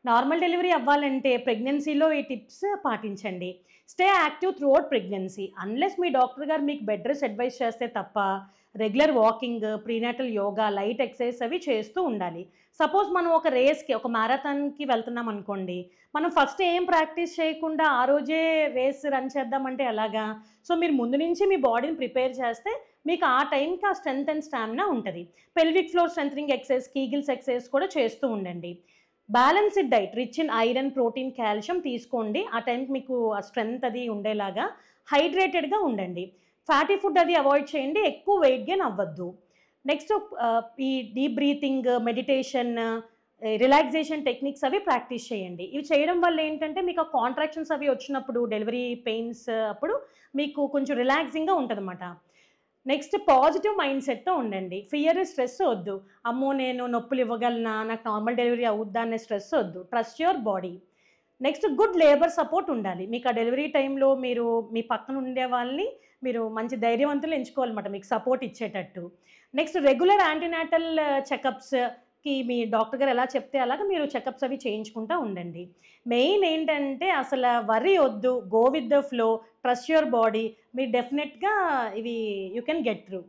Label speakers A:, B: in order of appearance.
A: Normal delivery అవ్వాలంటే ప్రెగ్నెన్సీలో ఈ టిప్స్ పాటించండి. Stay active throughout pregnancy. Unless మీ డాక్టర్ గారు మీకు బెడ్ రెస్ట్ అడ్వైస్ చేస్తే తప్ప regular walking, prenatal yoga, light exercise అవి చేస్తూ ఉండాలి. సపోజ్ మనం ఒక రేస్‌కి, ఒక మ్యారథాన్‌కి వెళ్తున్నాం అనుకోండి. మనం ఫస్ట్ ఏం ప్రాక్టీస్ చేయకుండా ఆ రోజే రేస్ రన్ చేద్దామంటే ఎలాగా? సో, మీరు ముందు నుంచి మీ బాడీని ప్రిపేర్ చేస్తే మీకు ఆ టైంకి ఆ స్ట్రెంత్ అండ్ స్టామినా ఉంటది. Pelvic floor strengthening exercise, Kegels exercise కూడా చేస్తూ ఉండండి. Balanced diet rich in iron, protein, calcium తీసుకోండి. ఆ టైంకి మీకు ఆ స్ట్రెంత్ అది ఉండేలాగా. హైడ్రేటెడ్‌గా ఉండండి. ఫ్యాటీ ఫుడ్ అది అవాయిడ్ చేయండి. ఎక్కువ వెయిట్ గెయిన్ అవ్వద్దు. నెక్స్ట్ ఈ deep breathing, meditation, relaxation techniques అవి ప్రాక్టీస్ చేయండి. ఇవి చేయడం వల్ల ఏంటంటే మీకు ఆ కాంట్రాక్షన్స్ అవి వచ్చినప్పుడు డెలివరీ పెయిన్స్ అప్పుడు మీకు కొంచెం రిలాక్సింగ్‌గా ఉంటదన్నమాట. నెక్స్ట్ పాజిటివ్ మైండ్ సెట్‌తో ఉండండి. ఫియర్, స్ట్రెస్ వద్దు. అమ్మో! నేను నొప్పులు ఇవ్వగలనా? నాకు నార్మల్ డెలివరీ అవుద్దా? అనే స్ట్రెస్ వద్దు. Trust your body. Next good labour support ఉండాలి. మీకు ఆ డెలివరీ టైంలో మీరు మీ పక్కన ఉండే వాళ్ళని మీరు మంచి ధైర్యవంతులు ఎంచుకోవాలన్నమాట మీకు సపోర్ట్ ఇచ్చేటట్టు. నెక్స్ట్ రెగ్యులర్ యాంటీనాటల్ చెకప్స్‌కి మీ డాక్టర్ గారు ఎలా చెప్తే అలాగా మీరు చెకప్స్ అవి చేయించుకుంటా ఉండండి. మెయిన్ ఏంటంటే అసల వర్రీ ఒద్దు. Go with the flow. Trust your body. మీరు డెఫినిట్‌గా ఇవి యూ కెన్ గెట్ త్రూ.